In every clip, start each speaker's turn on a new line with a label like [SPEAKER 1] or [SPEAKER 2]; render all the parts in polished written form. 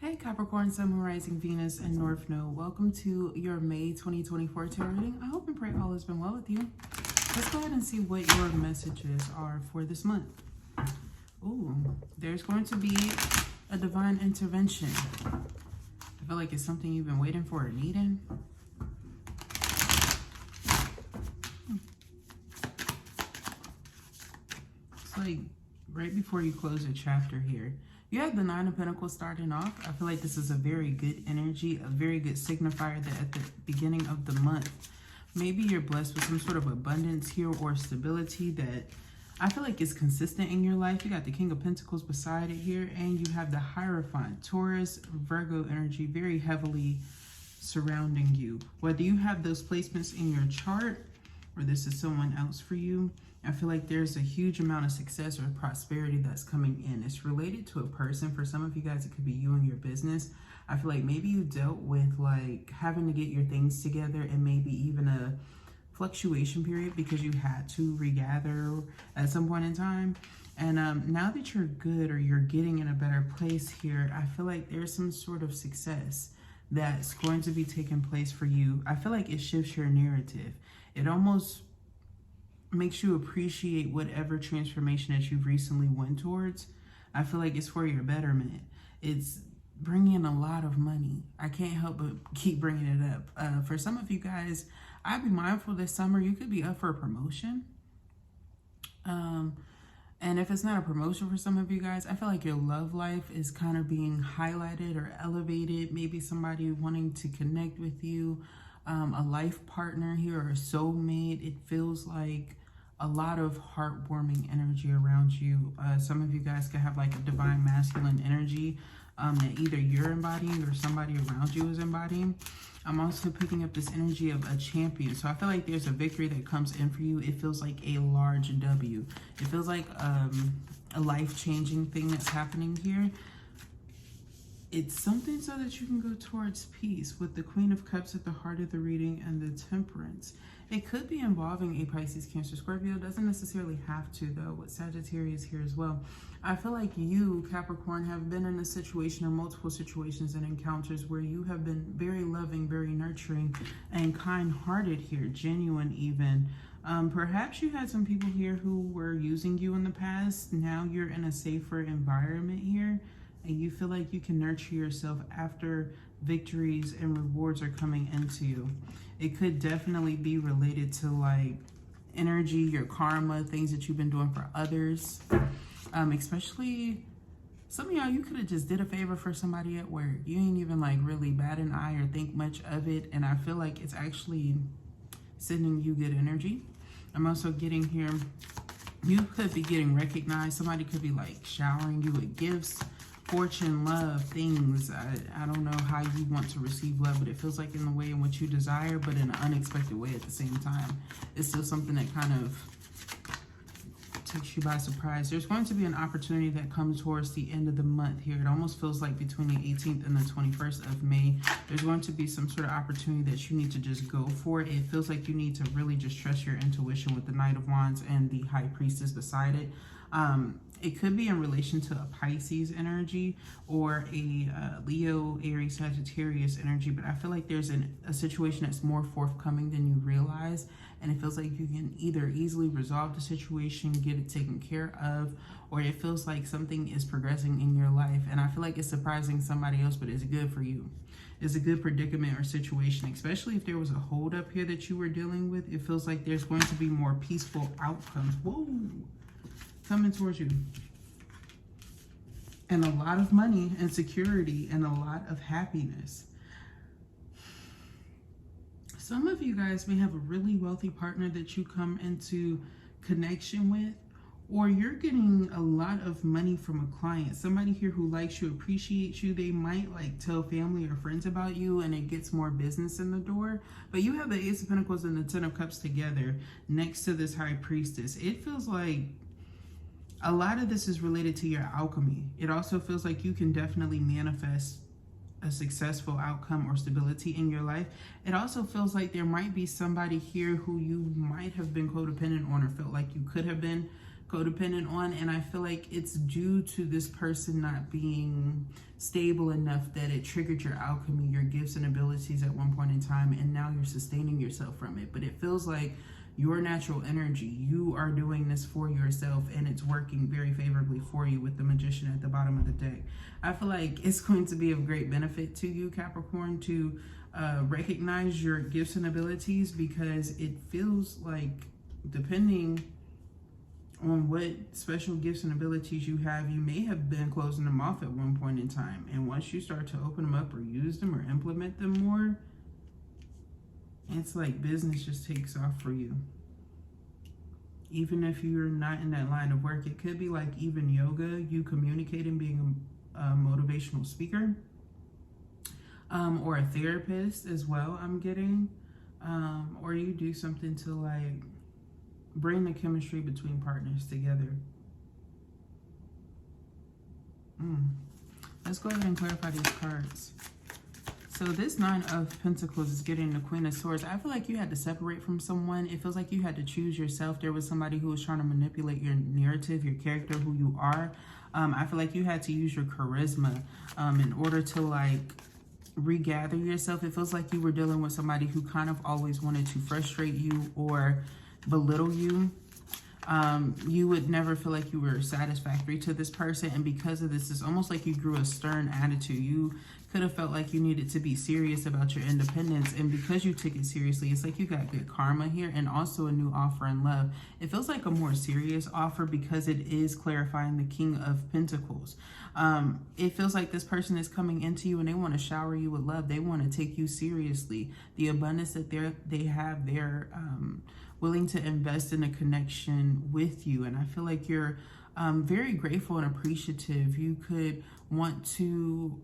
[SPEAKER 1] Hey Capricorn, Sun, Moon, Rising, Venus, and North Node. Welcome to your May 2024 tarot reading. I hope and pray all has been well with you. Let's go ahead and see what your messages are for this month. Ooh, there's going to be a divine intervention. I feel like it's something you've been waiting for or needing. It's like right before you close a chapter here. You have the Nine of Pentacles starting off. I feel like this is a very good energy, a very good signifier that at the beginning of the month, maybe you're blessed with some sort of abundance here or stability that I feel like is consistent in your life. You got the King of Pentacles beside it here, and you have the Hierophant, Taurus, Virgo energy very heavily surrounding you. Whether you have those placements in your chart or this is someone else for you, I feel like there's a huge amount of success or prosperity that's coming in. It's related to a person. For some of you guys, it could be you and your business. I feel like maybe you dealt with like having to get your things together and maybe even a fluctuation period because you had to regather at some point in time. And now that you're good or you're getting in a better place here, I feel like there's some sort of success that's going to be taking place for you. I feel like it shifts your narrative. It almost makes you appreciate whatever transformation that you've recently went towards. I feel like it's for your betterment. It's bringing in a lot of money. I can't help but keep bringing it up. For some of you guys, I'd be mindful this summer, you could be up for a promotion. And if it's not a promotion for some of you guys, I feel like your love life is kind of being highlighted or elevated. Maybe somebody wanting to connect with you, a life partner here or a soulmate. It feels like a lot of heartwarming energy around you. Some of you guys could have like a divine masculine energy that either you're embodying or somebody around you is embodying. I'm also picking up this energy of a champion. So I feel like there's a victory that comes in for you. It feels like a large W. It feels like a life-changing thing that's happening here. It's something so that you can go towards peace with the Queen of Cups at the heart of the reading and the Temperance. It could be involving a Pisces, Cancer, Scorpio. It doesn't necessarily have to, though, with Sagittarius here as well. I feel like you, Capricorn, have been in a situation or multiple situations and encounters where you have been very loving, very nurturing, and kind-hearted here, genuine even. Perhaps you had some people here who were using you in the past. Now you're in a safer environment here, and you feel like you can nurture yourself after victories and rewards are coming into you. It could definitely be related to like energy, your karma, things that you've been doing for others. Especially some of y'all, you could have just did a favor for somebody at work. You ain't even like really bat an eye or think much of it. And I feel like it's actually sending you good energy. I'm also getting here, you could be getting recognized. Somebody could be like showering you with gifts, fortune, love, things. I don't know how you want to receive love, but it feels like in the way in which you desire, but in an unexpected way at the same time. It's still something that kind of takes you by surprise. There's going to be an opportunity that comes towards the end of the month here. It almost feels like between the 18th and the 21st of May, there's going to be some sort of opportunity that you need to just go for. It feels like you need to really just trust your intuition with the Knight of Wands and the High Priestess beside it. It could be in relation to a Pisces energy or a Leo, Aries, Sagittarius energy, but I feel like there's a situation that's more forthcoming than you realize, and it feels like you can either easily resolve the situation, get it taken care of, or it feels like something is progressing in your life, and I feel like it's surprising somebody else, but it's good for you. It's a good predicament or situation, especially if there was a hold up here that you were dealing with. It feels like there's going to be more peaceful outcomes. Whoa! Coming towards you. And a lot of money and security and a lot of happiness. Some of you guys may have a really wealthy partner that you come into connection with, or you're getting a lot of money from a client. Somebody here who likes you, appreciates you. They might like tell family or friends about you and it gets more business in the door. But you have the Ace of Pentacles and the Ten of Cups together next to this High Priestess. It feels like a lot of this is related to your alchemy. It also feels like you can definitely manifest a successful outcome or stability in your life. It also feels like there might be somebody here who you might have been codependent on or felt like you could have been codependent on, and I feel like it's due to this person not being stable enough that it triggered your alchemy, your gifts and abilities at one point in time, and now you're sustaining yourself from it. But it feels like your natural energy, you are doing this for yourself, and it's working very favorably for you with the Magician at the bottom of the deck. I feel like it's going to be of great benefit to you, Capricorn, to recognize your gifts and abilities, because it feels like, depending on what special gifts and abilities you have, you may have been closing them off at one point in time. And once you start to open them up or use them or implement them more, it's like business just takes off for you. Even if you're not in that line of work, it could be like even yoga, you communicating, being a motivational speaker, or a therapist as well, I'm getting. Or you do something to like bring the chemistry between partners together. Let's go ahead and clarify these cards. So this Nine of Pentacles is getting the Queen of Swords. I feel like you had to separate from someone. It feels like you had to choose yourself. There was somebody who was trying to manipulate your narrative, your character, who you are. I feel like you had to use your charisma in order to like regather yourself. It feels like you were dealing with somebody who kind of always wanted to frustrate you or belittle you. You would never feel like you were satisfactory to this person, and because of this, it's almost like you grew a stern attitude. You could have felt like you needed to be serious about your independence, and because you took it seriously, it's like you got good karma here, and also a new offer in love. It feels like a more serious offer because it is clarifying the King of Pentacles. It feels like this person is coming into you and they want to shower you with love. They want to take you seriously. The abundance that they have, they're willing to invest in a connection with you. And I feel like you're very grateful and appreciative. You could want to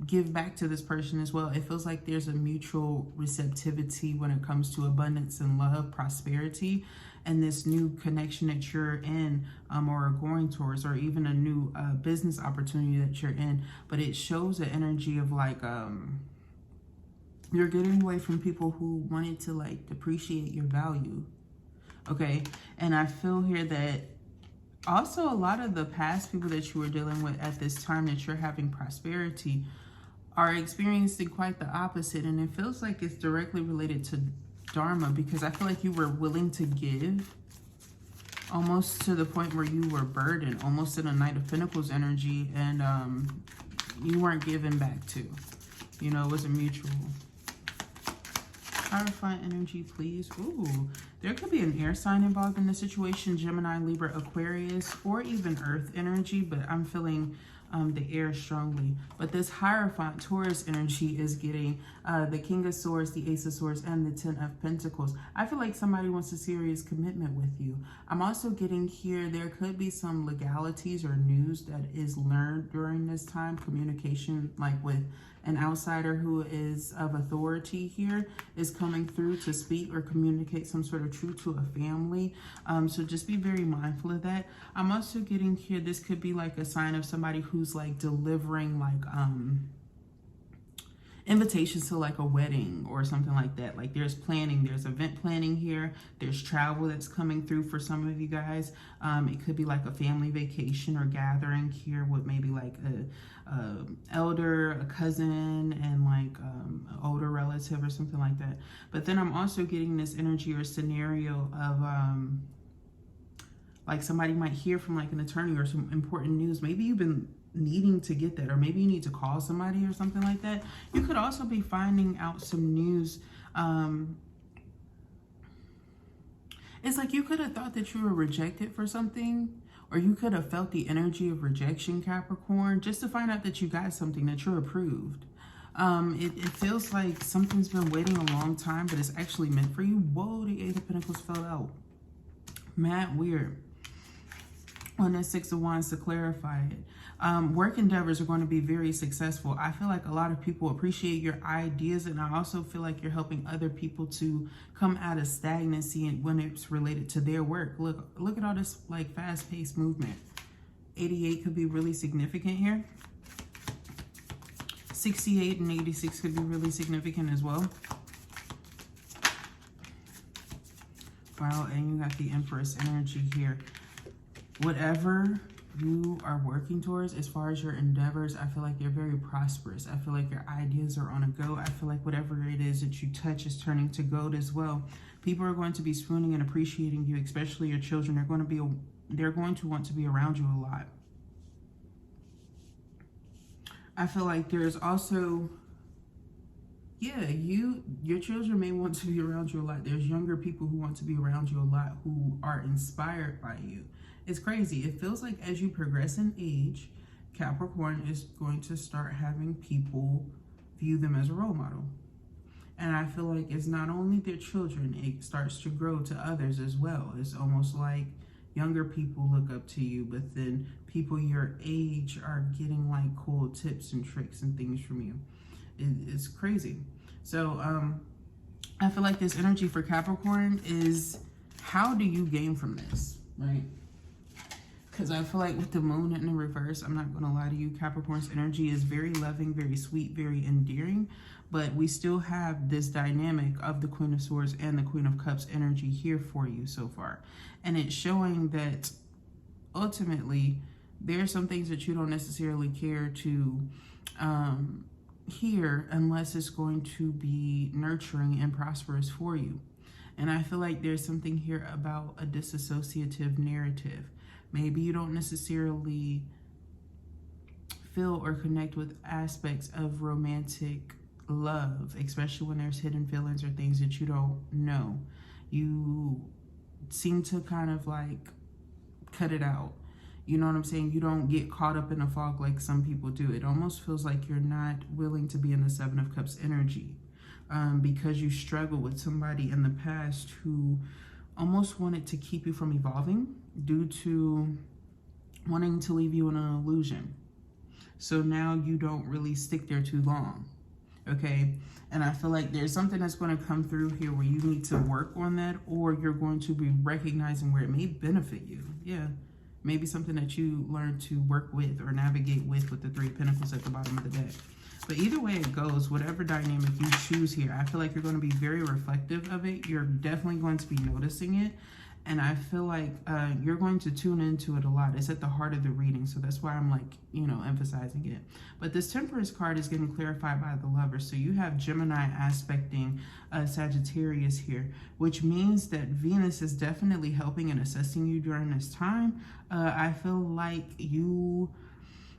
[SPEAKER 1] give back to this person as well. It feels like there's a mutual receptivity when it comes to abundance and love, prosperity, and this new connection that you're in or are going towards, or even a new business opportunity that you're in. But it shows the energy of like you're getting away from people who wanted to like depreciate your value. Okay, and I feel here that also a lot of the past people that you were dealing with at this time that you're having prosperity are experiencing quite the opposite. And it feels like it's directly related to Dharma, because I feel like you were willing to give almost to the point where you were burdened, almost in a Knight of Pentacles energy, and you weren't given back to. You know, it was a mutual. Clarify energy, please. Ooh, there could be an air sign involved in the situation, Gemini, Libra, Aquarius, or even Earth energy, but I'm feeling the air strongly. But this Hierophant, Taurus energy is getting the King of Swords, the Ace of Swords, and the Ten of Pentacles. I feel like somebody wants a serious commitment with you. I'm also getting here, there could be some legalities or news that is learned during this time, communication like with an outsider who is of authority here is coming through to speak or communicate some sort of truth to a family. So just be very mindful of that. I'm also getting here, this could be like a sign of somebody who's like delivering like invitations to like a wedding or something like that. Like there's planning, there's event planning here, there's travel that's coming through for some of you guys. It could be like a family vacation or gathering here with maybe like a elder, a cousin, and like an older relative or something like that. But then I'm also getting this energy or scenario of like somebody might hear from like an attorney or some important news. Maybe you've been needing to get that, or maybe you need to call somebody or something like that. You could also be finding out some news. It's like you could have thought that you were rejected for something, or you could have felt the energy of rejection, Capricorn, just to find out that you got something, that you're approved. It feels like something's been waiting a long time, but it's actually meant for you. Whoa, the Eight of Pentacles fell out. Mad weird. On that Six of Wands, to clarify it. Work endeavors are going to be very successful. I feel like a lot of people appreciate your ideas, and I also feel like you're helping other people to come out of stagnancy when it's related to their work. Look at all this like fast-paced movement. 88 could be really significant here. 68 and 86 could be really significant as well. Wow, and you got the Empress energy here. whatever you are working towards as far as your endeavors, I feel like you're very prosperous. I feel like your ideas are on a go. I feel like whatever it is that you touch is turning to gold as well. People are going to be swooning and appreciating you, especially your children. They're going to want to be around you a lot. I feel like there's also, yeah, your children may want to be around you a lot. There's younger people who want to be around you a lot, who are inspired by you. It's crazy. It feels like as you progress in age, Capricorn is going to start having people view them as a role model. And I feel like it's not only their children, it starts to grow to others as well. It's almost like younger people look up to you, but then people your age are getting like cool tips and tricks and things from you. It's crazy. So I feel like this energy for Capricorn is, how do you gain from this, right? Because I feel like with the moon in the reverse, I'm not going to lie to you, Capricorn's energy is very loving, very sweet, very endearing. But we still have this dynamic of the Queen of Swords and the Queen of Cups energy here for you so far. And it's showing that ultimately there are some things that you don't necessarily care to hear unless it's going to be nurturing and prosperous for you. And I feel like there's something here about a disassociative narrative. Maybe you don't necessarily feel or connect with aspects of romantic love, especially when there's hidden feelings or things that you don't know. You seem to kind of like cut it out. You know what I'm saying? You don't get caught up in a fog like some people do. It almost feels like you're not willing to be in the Seven of Cups energy because you struggle with somebody in the past who almost wanted to keep you from evolving due to wanting to leave you in an illusion. So now you don't really stick there too long, okay? And I feel like there's something that's going to come through here where you need to work on that, or you're going to be recognizing where it may benefit you. Yeah, maybe something that you learn to work with or navigate with the Three of Pentacles at the bottom of the deck. But either way it goes, whatever dynamic you choose here, I feel like you're going to be very reflective of it. You're definitely going to be noticing it. And I feel like you're going to tune into it a lot. It's at the heart of the reading. So that's why I'm like, you know, emphasizing it. But this Temperance card is getting clarified by the Lover. So you have Gemini aspecting Sagittarius here, which means that Venus is definitely helping and assisting you during this time. I feel like you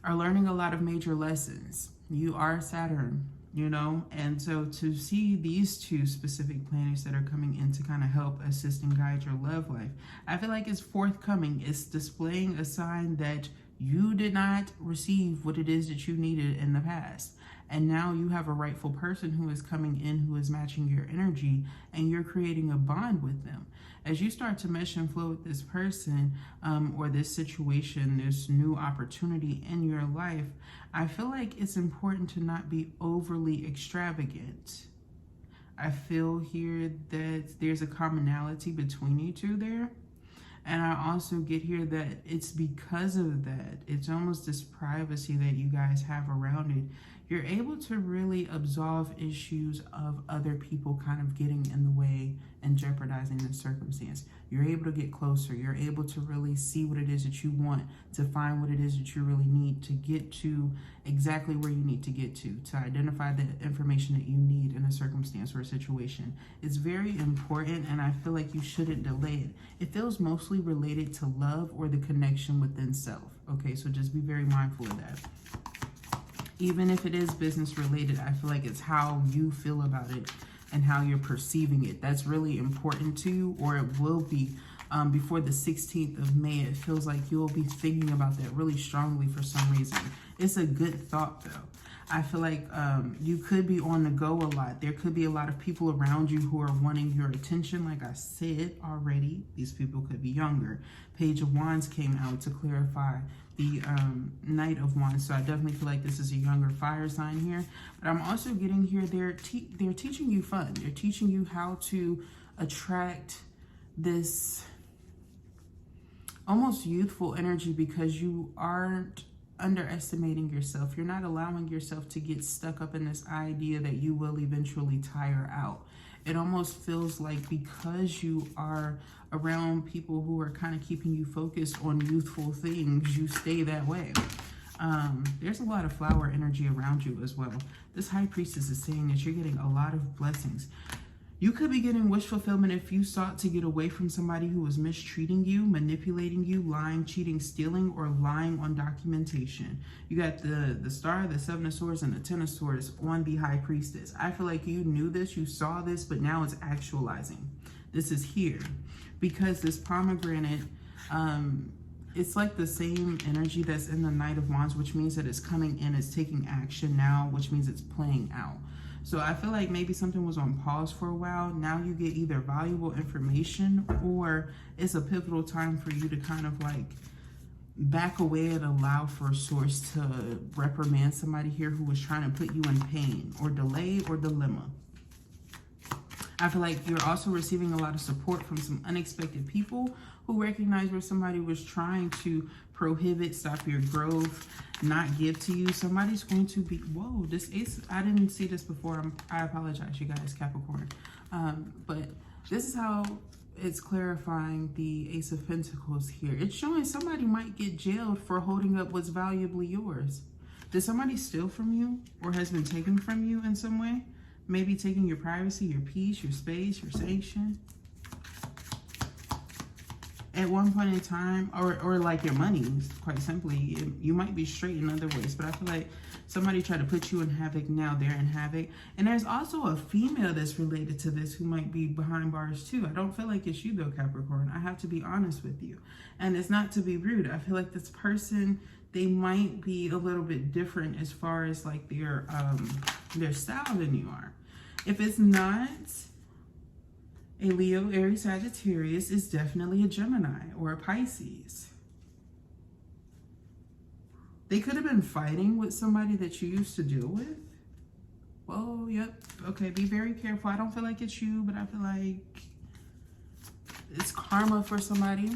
[SPEAKER 1] are learning a lot of major lessons. You are Saturn, you know, and so to see these two specific planets that are coming in to kind of help assist and guide your love life, I feel like it's forthcoming. It's displaying a sign that you did not receive what it is that you needed in the past. And now you have a rightful person who is coming in, who is matching your energy, and you're creating a bond with them. As you start to mesh and flow with this person or this situation, this new opportunity in your life, I feel like it's important to not be overly extravagant. I feel here that there's a commonality between you two there. And I also get here that it's because of that, it's almost this privacy that you guys have around it. You're able to really absolve issues of other people kind of getting in the way and jeopardizing the circumstance. You're able to get closer. You're able to really see what it is that you want, to find what it is that you really need, to get to exactly where you need to get to identify the information that you need in a circumstance or a situation. It's very important, and I feel like you shouldn't delay it. It feels mostly related to love or the connection within self. Okay, so just be very mindful of that. Even if it is business related, I feel like it's how you feel about it and how you're perceiving it. That's really important to you, or it will be before the 16th of May. It feels like you'll be thinking about that really strongly for some reason. It's a good thought though. I feel like you could be on the go a lot. There could be a lot of people around you who are wanting your attention. Like I said already, these people could be younger. Page of Wands came out to clarify the Knight of Wands. So I definitely feel like this is a younger fire sign here. But I'm also getting here, they're teaching you fun. They're teaching you how to attract this almost youthful energy because you aren't underestimating yourself. You're not allowing yourself to get stuck up in this idea that you will eventually tire out. It almost feels like because you are around people who are kind of keeping you focused on youthful things, you stay that way. There's a lot of flower energy around you as well. This High Priestess is saying that you're getting a lot of blessings. You could be getting wish fulfillment if you sought to get away from somebody who was mistreating you, manipulating you, lying, cheating, stealing, or lying on documentation. You got the Star, the Seven of Swords, and the Ten of Swords on the High Priestess. I feel like you knew this, you saw this, but now it's actualizing. This is here. Because this pomegranate, it's like the same energy that's in the Knight of Wands, which means that it's coming in, it's taking action now, which means it's playing out. So I feel like maybe something was on pause for a while. Now you get either valuable information or it's a pivotal time for you to kind of like back away and allow for a source to reprimand somebody here who was trying to put you in pain or delay or dilemma. I feel like you're also receiving a lot of support from some unexpected people who recognize where somebody was trying to prohibit, stop your growth, not give to you. Somebody's going to be, whoa, this Ace, I didn't see this before. I apologize, you guys, Capricorn. But this is how it's clarifying the Ace of Pentacles here. It's showing somebody might get jailed for holding up what's valuably yours. Did somebody steal from you or has been taken from you in some way? Maybe taking your privacy, your peace, your space, your sanction. At one point in time, or like your money, quite simply, you might be straight in other ways, but I feel like somebody tried to put you in havoc, now they're in havoc. And there's also a female that's related to this who might be behind bars too. I don't feel like it's you though, Capricorn. I have to be honest with you. And it's not to be rude. I feel like this person, they might be a little bit different as far as like their style than you are. If it's not a Leo, Aries, Sagittarius, is definitely a Gemini or a Pisces. They could have been fighting with somebody that you used to deal with. Whoa, yep. Okay, be very careful. I don't feel like it's you, but I feel like it's karma for somebody.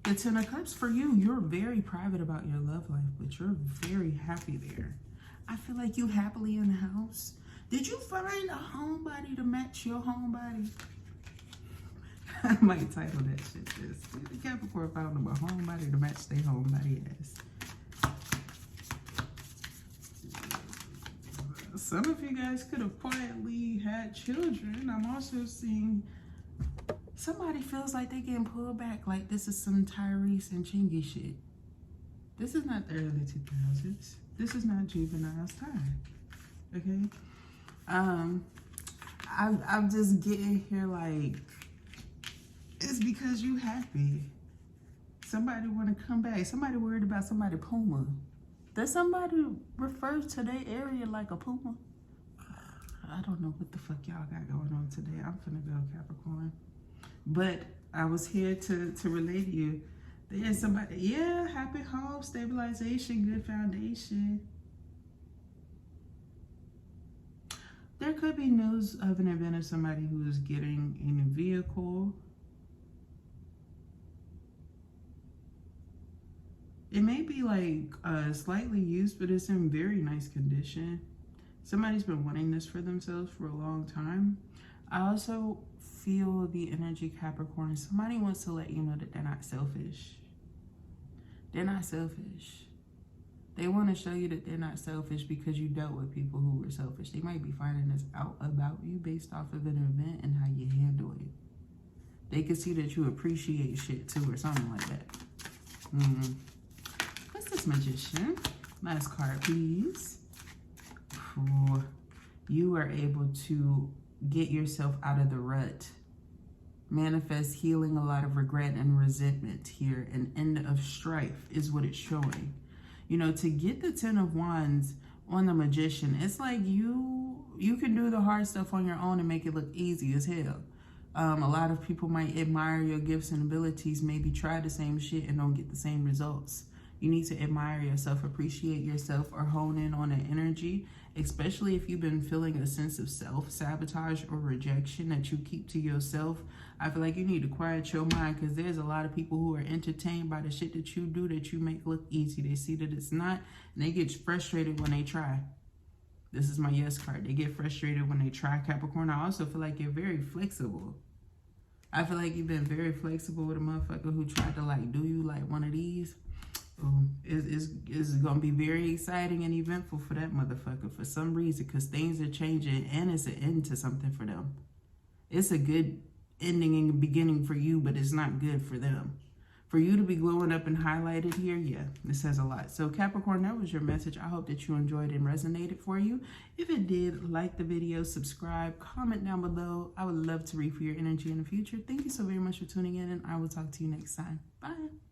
[SPEAKER 1] The Ten of Cups for you, you're very private about your love life, but you're very happy there. I feel like you happily in the house. Did you find a homebody to match your homebody? I might title that shit this. The Capricorn found them a homebody to match their homebody ass. Some of you guys could have quietly had children. I'm also seeing somebody feels like they getting pulled back, like this is some Tyrese and Chingy shit. This is not the early 2000s. This is not Juvenile's time, okay? I'm just getting here like, it's because you happy. Somebody want to come back. Somebody worried about somebody Puma. Does somebody refer to their area like a Puma? I don't know what the fuck y'all got going on today. I'm finna go, Capricorn. But I was here to relay to you. There's somebody, yeah, happy home, stabilization, good foundation. There could be news of an event of somebody who is getting a new vehicle. It may be like slightly used, but it's in very nice condition. Somebody's been wanting this for themselves for a long time. I also feel the energy, Capricorn. Somebody wants to let you know that they're not selfish. They're not selfish. They want to show you that they're not selfish because you dealt with people who were selfish. They might be finding this out about you based off of an event and how you handle it. They could see that you appreciate shit too or something like that. What's this Magician? Last card, please. Ooh, you are able to get yourself out of the rut. Manifest healing a lot of regret and resentment here. An end of strife is what it's showing. You know, to get the Ten of Wands on the Magician, it's like you can do the hard stuff on your own and make it look easy as hell. A lot of people might admire your gifts and abilities, maybe try the same shit and don't get the same results. You need to admire yourself, appreciate yourself, or hone in on an energy, especially if you've been feeling a sense of self-sabotage or rejection that you keep to yourself. I feel like you need to quiet your mind, because there's a lot of people who are entertained by the shit that you do that you make look easy. They see that it's not, and they get frustrated when they try. This is my yes card. They get frustrated when they try, Capricorn. I also feel like you're very flexible. I feel like you've been very flexible with a motherfucker who tried to like do you like one of these. It's going to be very exciting and eventful for that motherfucker for some reason, because things are changing and it's an end to something for them. It's a good ending and beginning for you, but it's not good for them. For you to be glowing up and highlighted here, yeah, this says a lot. So Capricorn, that was your message. I hope that you enjoyed and resonated for you. If it did, like the video, subscribe, comment down below. I would love to read for your energy in the future. Thank you so very much for tuning in, and I will talk to you next time. Bye.